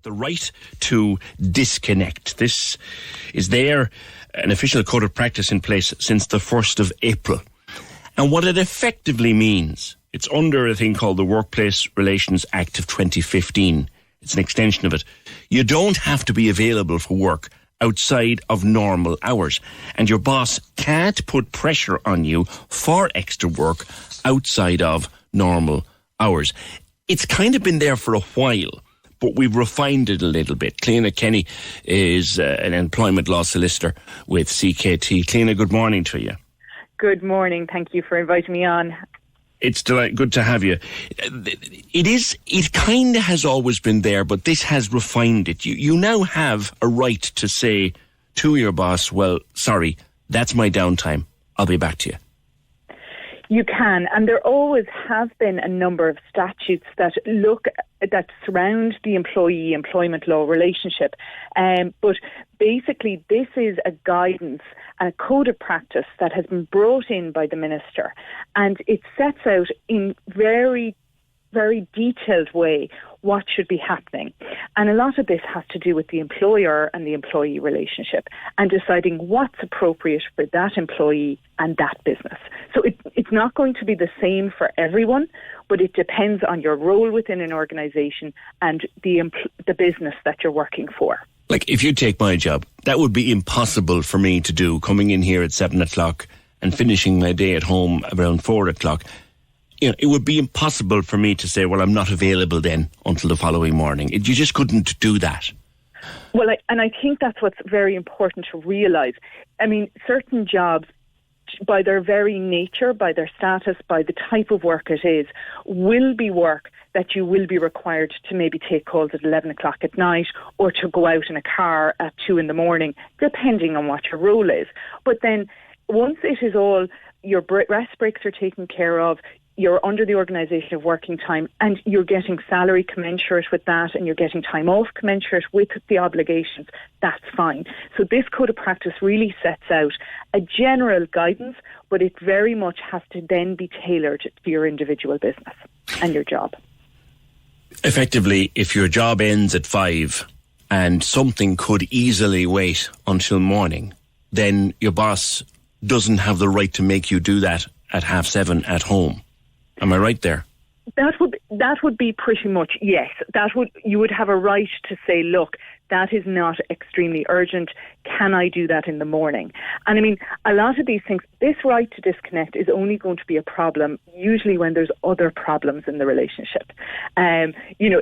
the right to disconnect. This is there, an official code of practice in place since the 1st of April. And what it effectively means, it's under a thing called the Workplace Relations Act of 2015. It's an extension of it. You don't have to be available for work outside of normal hours. And your boss can't put pressure on you for extra work outside of normal hours. It's kind of been there for a while, but we've refined it a little bit. Cliona Kenny is an employment law solicitor with CKT. Cliona, good morning to you. Good morning. Thank you for inviting me on. It's good to have you. It kind of has always been there, but this has refined it. You now have a right to say to your boss, well, sorry, that's my downtime. I'll be back to you. You can, and there always have been a number of statutes that surround the employee-employment law relationship. But basically, this is a guidance and a code of practice that has been brought in by the Minister, and it sets out in very, very detailed way what should be happening. And a lot of this has to do with the employer and the employee relationship and deciding what's appropriate for that employee and that business. So it's not going to be the same for everyone, but it depends on your role within an organisation and the business that you're working for. Like, if you take my job, that would be impossible for me to do, coming in here at 7 o'clock and finishing my day at home around 4 o'clock. You know, it would be impossible for me to say, well, I'm not available then until the following morning. You just couldn't do that. Well, I think that's what's very important to realise. I mean, certain jobs, by their very nature, by their status, by the type of work it is, will be work that you will be required to maybe take calls at 11 o'clock at night or to go out in a car at 2 in the morning, depending on what your role is. But then once it is all, your rest breaks are taken care of, you're under the organisation of working time and you're getting salary commensurate with that and you're getting time off commensurate with the obligations, that's fine. So this code of practice really sets out a general guidance, but it very much has to then be tailored to your individual business and your job. Effectively, if your job ends at 5 and something could easily wait until morning, then your boss doesn't have the right to make you do that at 7:30 at home. Am I right there? That would be pretty much, yes. You would have a right to say, look, that is not extremely urgent. Can I do that in the morning? And I mean, a lot of these things, this right to disconnect is only going to be a problem usually when there's other problems in the relationship.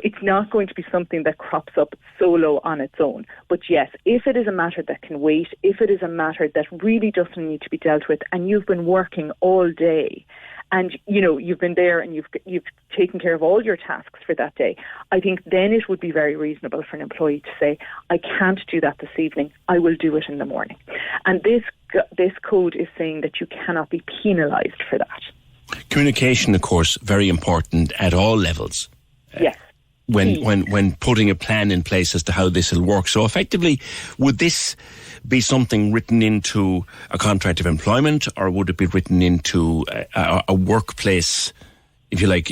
It's not going to be something that crops up solo on its own. But yes, if it is a matter that can wait, if it is a matter that really doesn't need to be dealt with and you've been working all day, and, you've been there and you've taken care of all your tasks for that day, I think then it would be very reasonable for an employee to say, I can't do that this evening, I will do it in the morning. And this code is saying that you cannot be penalised for that. Communication, of course, very important at all levels. Yes. When putting a plan in place as to how this will work. So effectively, would this be something written into a contract of employment, or would it be written into a workplace, if you like,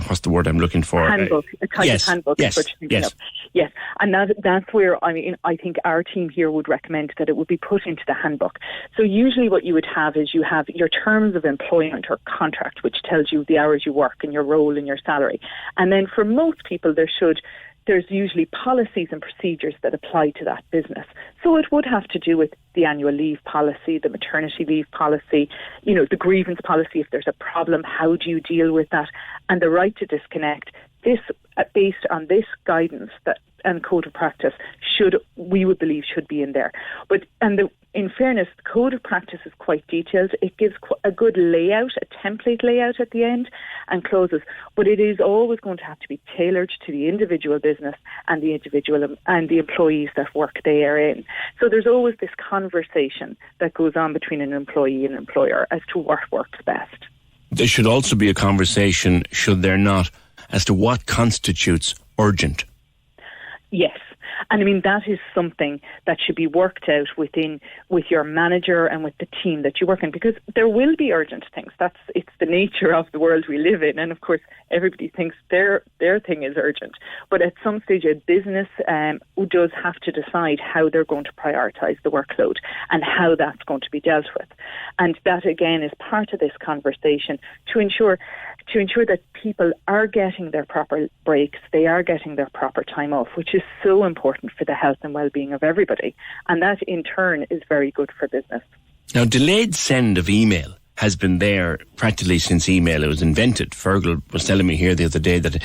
what's the word I'm looking for? Handbook, a type of handbook. Yes. And that's where, I think our team here would recommend that it would be put into the handbook. So usually what you would have is you have your terms of employment or contract, which tells you the hours you work and your role and your salary. And then for most people, there's usually policies and procedures that apply to that business. So it would have to do with the annual leave policy, the maternity leave policy, the grievance policy. If there's a problem, how do you deal with that? And the right to disconnect. This, based on this guidance and code of practice, we would believe should be in there. But in fairness, the code of practice is quite detailed. It gives a good layout, a template layout at the end and clauses, but it is always going to have to be tailored to the individual business and the individual and the employees that work therein. So there's always this conversation that goes on between an employee and an employer as to what works best. There should also be a conversation, should there not, as to what constitutes urgent. Yes. And I mean, that is something that should be worked out with your manager and with the team that you work in, because there will be urgent things. It's the nature of the world we live in. And of course, everybody thinks their thing is urgent. But at some stage, a business does have to decide how they're going to prioritise the workload and how that's going to be dealt with. And that, again, is part of this conversation to ensure that people are getting their proper breaks, they are getting their proper time off, which is so important for the health and well-being of everybody. And that, in turn, is very good for business. Now, delayed send of email has been there practically since email was invented. Fergal was telling me here the other day that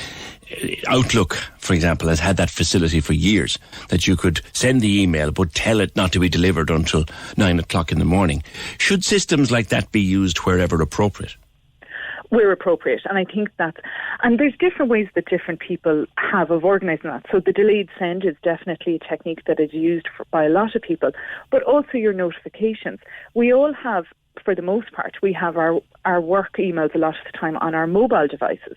Outlook, for example, has had that facility for years, that you could send the email but tell it not to be delivered until 9 o'clock in the morning. Should systems like that be used wherever appropriate? Where appropriate, and I think and there's different ways that different people have of organising that. So the delayed send is definitely a technique that is used by a lot of people, but also your notifications. We all have, for the most part, we have our work emails a lot of the time on our mobile devices,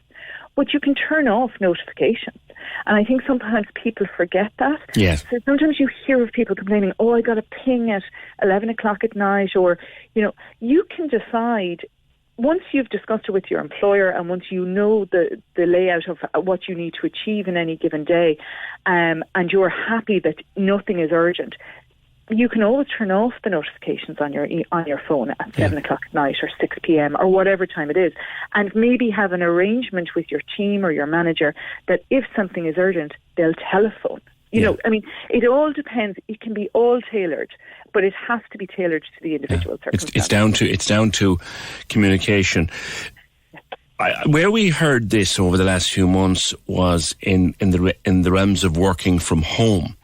but you can turn off notifications. And I think sometimes people forget that. Yes. So sometimes you hear of people complaining, I got a ping at 11 o'clock at night, or, you can decide, once you've discussed it with your employer and once you know the layout of what you need to achieve in any given day, and you're happy that nothing is urgent, you can always turn off the notifications on your phone at 7 o'clock at night or 6 p.m. or whatever time it is, and maybe have an arrangement with your team or your manager that if something is urgent, they'll telephone. It all depends. It can be all tailored, but it has to be tailored to the individual circumstance. It's down to communication. Where we heard this over the last few months was in the realms of working from home.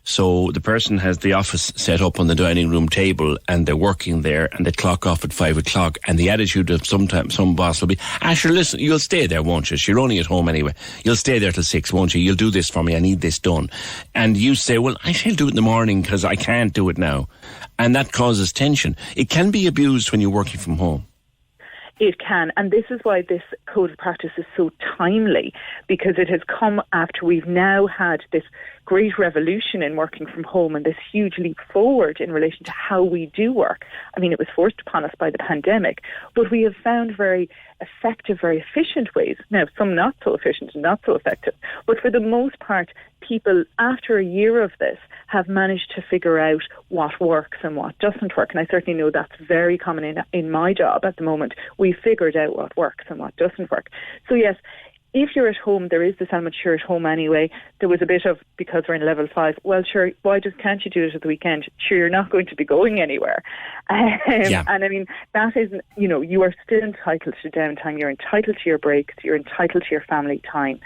So the person has the office set up on the dining room table and they're working there and they clock off at 5 o'clock, and the attitude of some boss will be, sure, listen, you'll stay there, won't you? You're only at home anyway. You'll stay there till 6, won't you? You'll do this for me. I need this done. And you say, well, I shall do it in the morning because I can't do it now. And that causes tension. It can be abused when you're working from home. It can, and this is why this code of practice is so timely, because it has come after we've now had this great revolution in working from home and this huge leap forward in relation to how we do work. I mean, it was forced upon us by the pandemic, but we have found very effective, very efficient ways. Now, some not so efficient and not so effective, but for the most part, people, after a year of this, have managed to figure out what works and what doesn't work. And I certainly know that's very common in my job at the moment. We figured out what works and what doesn't work. So yes, if you're at home, there is this element, you're at home anyway. There was a bit of, because we're in level 5, well, sure, can't you do it at the weekend? Sure, you're not going to be going anywhere. And I mean, that isn't, you are still entitled to downtime. You're entitled to your breaks. You're entitled to your family time.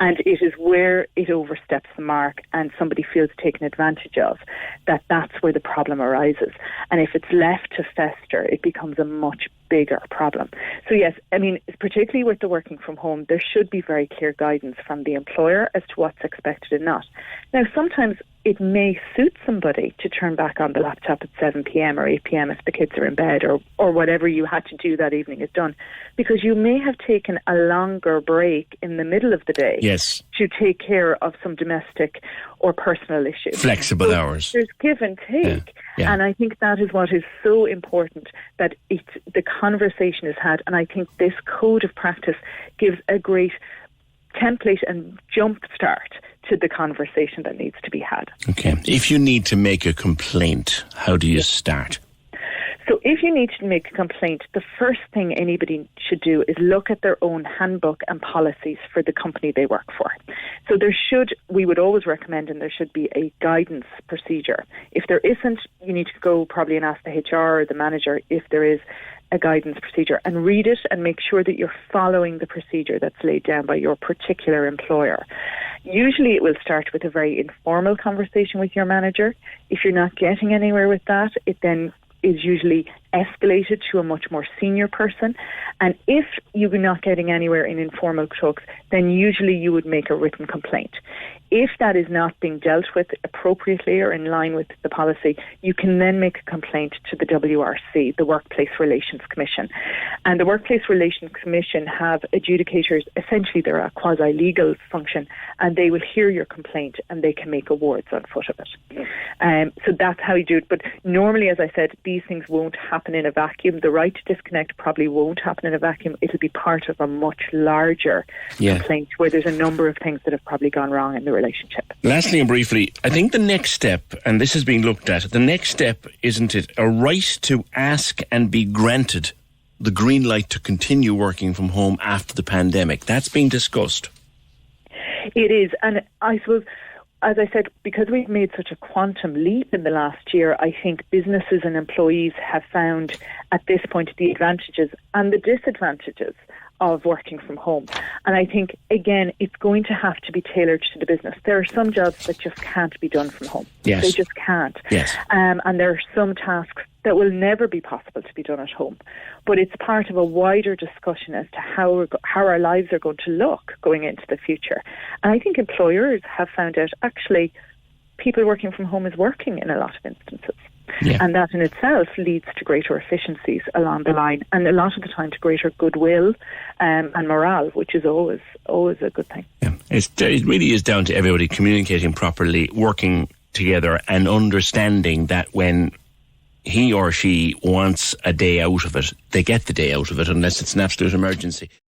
And it is where it oversteps the mark and somebody feels taken advantage of, that's where the problem arises. And if it's left to fester, it becomes a much bigger problem. So yes, I mean, particularly with the working from home, there should be very clear guidance from the employer as to what's expected and not. Now, sometimes it may suit somebody to turn back on the laptop at 7 p.m. or 8 p.m. if the kids are in bed, or whatever you had to do that evening is done, because you may have taken a longer break in the middle of the day to take care of some domestic or personal issues. Flexible hours. There's give and take. Yeah. And I think that is what is so important, that the conversation is had. And I think this code of practice gives a great template and jump start to the conversation that needs to be had. Okay. If you need to make a complaint, how do you start? So if you need to make a complaint, the first thing anybody should do is look at their own handbook and policies for the company they work for. So we would always recommend, and there should be a guidance procedure. If there isn't, you need to go probably and ask the HR or the manager if there is a guidance procedure, and read it and make sure that you're following the procedure that's laid down by your particular employer. Usually it will start with a very informal conversation with your manager. If you're not getting anywhere with that, it then is usually escalated to a much more senior person. And if you're not getting anywhere in informal talks, then usually you would make a written complaint. If that is not being dealt with appropriately or in line with the policy, you can then make a complaint to the WRC, the Workplace Relations Commission. And the Workplace Relations Commission have adjudicators, essentially they're a quasi-legal function, and they will hear your complaint and they can make awards on foot of it. So that's how you do it. But normally, as I said, these things won't happen in a vacuum. The right to disconnect probably won't happen in a vacuum. It'll be part of a much larger complaint where there's a number of things that have probably gone wrong in the relationship. Lastly and briefly, I think the next step, and this is being looked at, the next step, isn't it, a right to ask and be granted the green light to continue working from home after the pandemic? That's being discussed. It is, and I suppose, as I said, because we've made such a quantum leap in the last year, I think businesses and employees have found at this point the advantages and the disadvantages of working from home. And I think, again, it's going to have to be tailored to the business. There are some jobs that just can't be done from home. Yes. They just can't. Yes. And there are some tasks that will never be possible to be done at home. But it's part of a wider discussion as to how our lives are going to look going into the future. And I think employers have found out, actually, people working from home is working in a lot of instances. Yeah. And that in itself leads to greater efficiencies along the line, and a lot of the time to greater goodwill and morale, which is always a good thing. Yeah. It really is down to everybody communicating properly, working together, and understanding that when he or she wants a day out of it, they get the day out of it unless it's an absolute emergency.